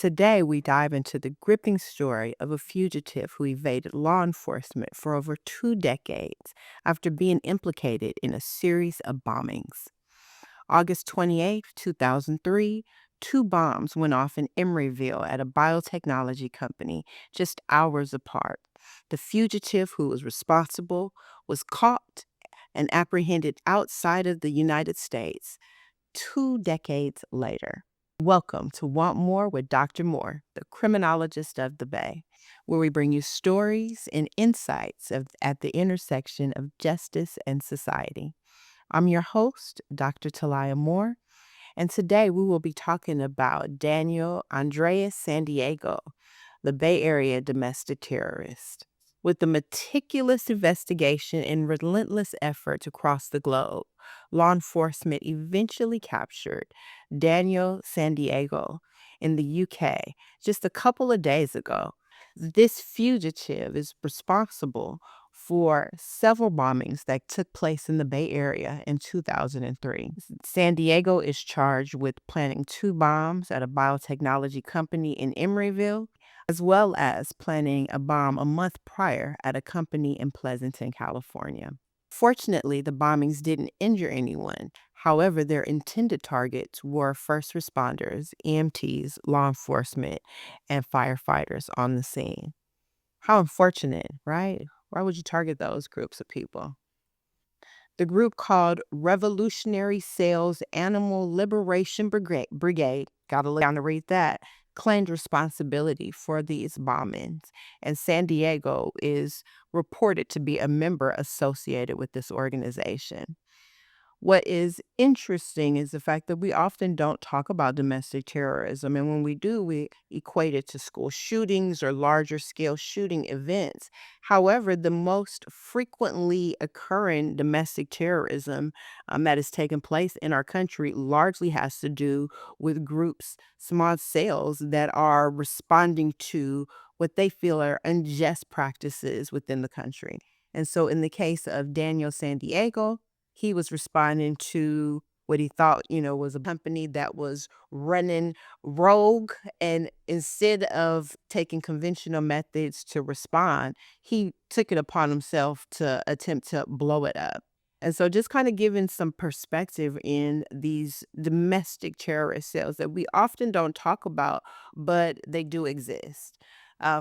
Today, we dive into the gripping story of a fugitive who evaded law enforcement for over 2 decades after being implicated in a series of bombings. August 28, 2003, two bombs went off in Emeryville at a biotechnology company just hours apart. The fugitive who was responsible was caught and apprehended outside of the United States 2 decades later. Welcome to Want More with Dr. Moore, the criminologist of the Bay, where we bring you stories and insights at the intersection of justice and society. I'm your host, Dr. Talia Moore, and today we will be talking about Daniel Andreas Sandiego, the Bay Area domestic terrorist. With the meticulous investigation and relentless efforts across the globe, law enforcement eventually captured Daniel Sandiego in the UK just a couple of days ago. This fugitive is responsible for several bombings that took place in the Bay Area in 2003. San Diego is charged with planning two bombs at a biotechnology company in Emeryville, as well as planning a bomb a month prior at a company in Pleasanton, California. Fortunately, the bombings didn't injure anyone. However, their intended targets were first responders, EMTs, law enforcement, and firefighters on the scene. How unfortunate, right? Why would you target those groups of people? The group called Revolutionary Sales Animal Liberation Brigade, gotta look down to read that, claimed responsibility for these bombings. And San Diego is reported to be a member associated with this organization. What is interesting is the fact that we often don't talk about domestic terrorism. And when we do, we equate it to school shootings or larger scale shooting events. However, the most frequently occurring domestic terrorism that has taken place in our country largely has to do with groups, small cells that are responding to what they feel are unjust practices within the country. And so, in the case of Daniel San Diego, he was responding to what he thought, was a company that was running rogue. And instead of taking conventional methods to respond, he took it upon himself to attempt to blow it up. And so just kind of giving some perspective in these domestic terrorist cells that we often don't talk about, but they do exist.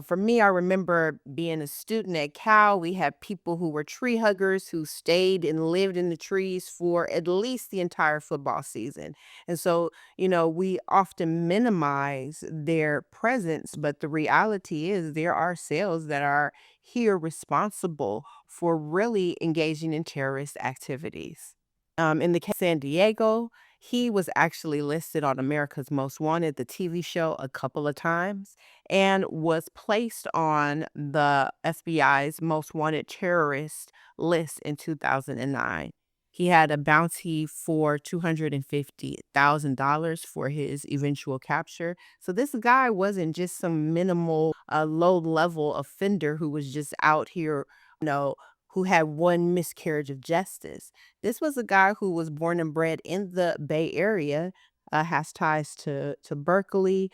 For me, I remember being a student at Cal. We had people who were tree huggers who stayed and lived in the trees for at least the entire football season. And so, we often minimize their presence, but the reality is there are cells that are here responsible for really engaging in terrorist activities. In the case of San Diego, he was actually listed on America's Most Wanted, the TV show, a couple of times, and was placed on the FBI's Most Wanted terrorist list in 2009. He had a bounty for $250,000 for his eventual capture. So this guy wasn't just some minimal, low-level offender who was just out here, you know, who had one miscarriage of justice. This was a guy who was born and bred in the Bay Area, has ties to Berkeley,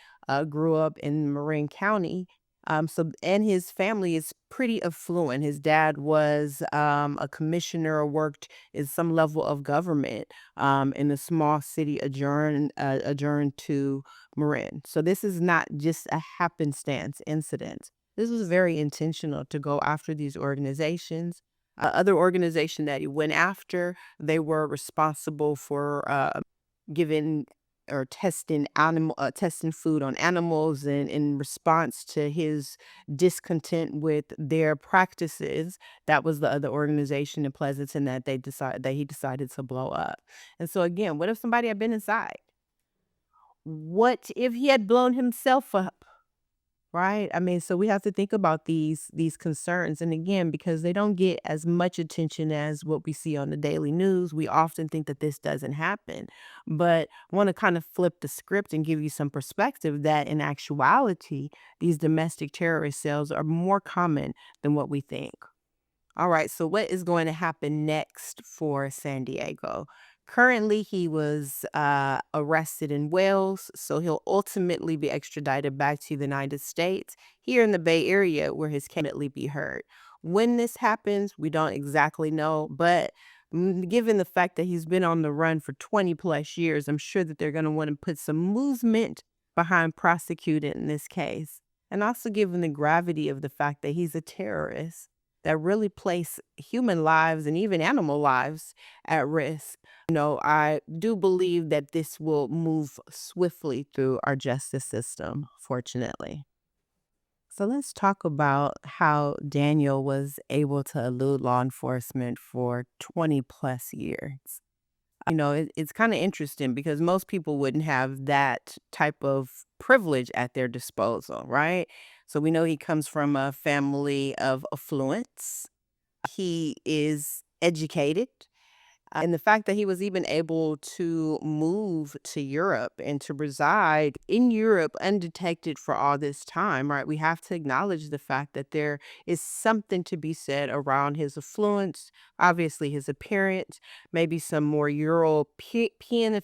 grew up in Marin County. And his family is pretty affluent. His dad was a commissioner, worked in some level of government in a small city adjourned to Marin. So this is not just a happenstance incident. This was very intentional to go after these organizations. Other organization that he went after, they were responsible for giving or testing food on animals, and in response to his discontent with their practices, that was the other organization in Pleasanton that he decided to blow up. And so again, what if somebody had been inside? What if he had blown himself up? Right? I mean, so we have to think about these concerns. And again, because they don't get as much attention as what we see on the daily news, we often think that this doesn't happen. But I want to kind of flip the script and give you some perspective that in actuality, these domestic terrorist cells are more common than what we think. All right, so what is going to happen next for San Diego? Currently, he was arrested in Wales, so he'll ultimately be extradited back to the United States here in the Bay Area, where his case will be heard. When this happens, we don't exactly know, but given the fact that he's been on the run for 20 plus years, I'm sure that they're going to want to put some movement behind prosecuting this case. And also given the gravity of the fact that he's a terrorist that really place human lives and even animal lives at risk. I do believe that this will move swiftly through our justice system, fortunately. So let's talk about how Daniel was able to elude law enforcement for 20 plus years. It's kind of interesting because most people wouldn't have that type of privilege at their disposal, right? So we know he comes from a family of affluence. He is educated. And the fact that he was even able to move to Europe and to reside in Europe undetected for all this time, right? We have to acknowledge the fact that there is something to be said around his affluence, obviously his appearance, maybe some more European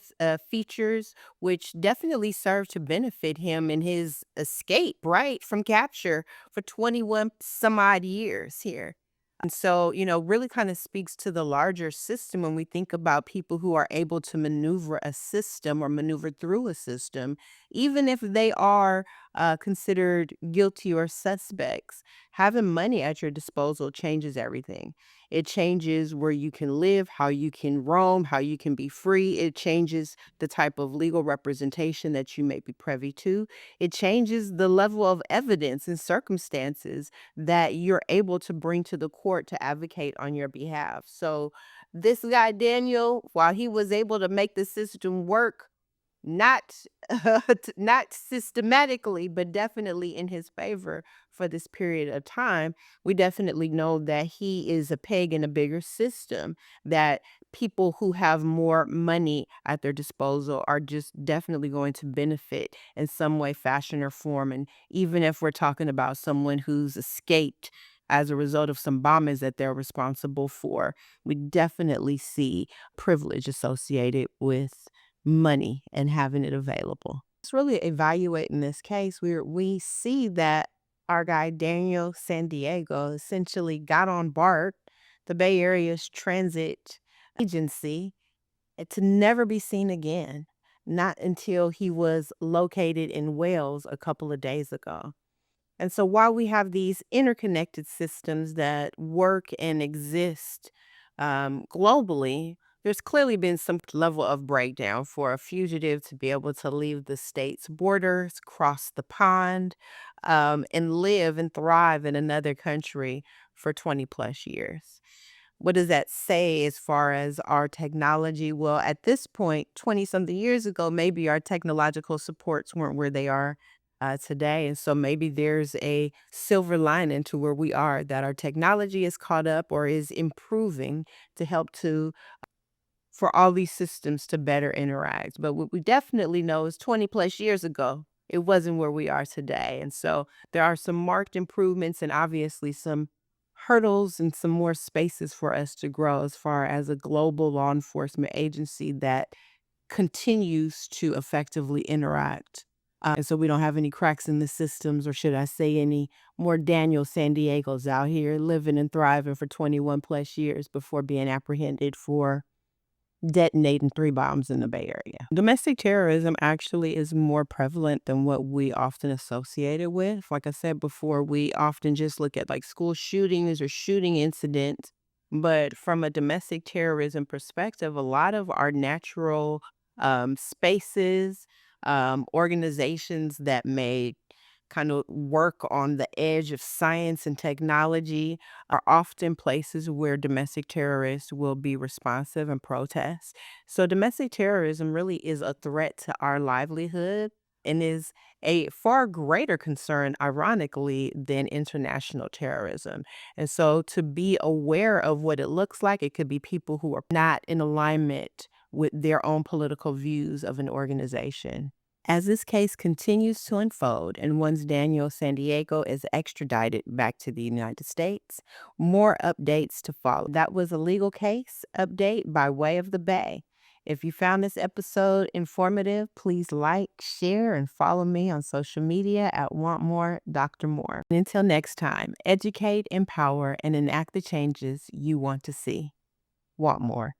features, which definitely served to benefit him in his escape, right, from capture for 21 some odd years here. And so, really kind of speaks to the larger system when we think about people who are able to maneuver a system or maneuver through a system, even if they are considered guilty or suspects. Having money at your disposal changes everything. It changes where you can live, how you can roam, how you can be free. It changes the type of legal representation that you may be privy to. It changes the level of evidence and circumstances that you're able to bring to the court to advocate on your behalf. So this guy Daniel, while he was able to make the system work, not not systematically, but definitely in his favor for this period of time, we definitely know that he is a peg in a bigger system, that people who have more money at their disposal are just definitely going to benefit in some way, fashion, or form. And even if we're talking about someone who's escaped as a result of some bombings that they're responsible for, we definitely see privilege associated with money and having it available. It's really evaluating this case. We see that our guy Daniel San Diego essentially got on BART, the Bay Area's transit agency, and to never be seen again. Not until he was located in Wales a couple of days ago. And so while we have these interconnected systems that work and exist globally, there's clearly been some level of breakdown for a fugitive to be able to leave the state's borders, cross the pond, and live and thrive in another country for 20 plus years. What does that say as far as our technology? Well, at this point, 20 something years ago, maybe our technological supports weren't where they are today. And so maybe there's a silver lining to where we are, that our technology is caught up or is improving to help to for all these systems to better interact. But what we definitely know is 20 plus years ago, it wasn't where we are today. And so there are some marked improvements and obviously some hurdles and some more spaces for us to grow as far as a global law enforcement agency that continues to effectively interact. And so we don't have any cracks in the systems, or should I say, any more Daniel San Diegos out here living and thriving for 21 plus years before being apprehended for detonating 3 bombs in the Bay Area. Domestic terrorism actually is more prevalent than what we often associate it with. Like I said before, we often just look at like school shootings or shooting incidents. But from a domestic terrorism perspective, a lot of our natural spaces, organizations that may kind of work on the edge of science and technology are often places where domestic terrorists will be responsive and protest. So domestic terrorism really is a threat to our livelihood and is a far greater concern, ironically, than international terrorism. And so to be aware of what it looks like, it could be people who are not in alignment with their own political views of an organization. As this case continues to unfold and once Daniel San Diego is extradited back to the United States, more updates to follow. That was a legal case update by way of the Bay. If you found this episode informative, please like, share, and follow me on social media at Want More Dr. Moore. And until next time, educate, empower, and enact the changes you want to see. Want more.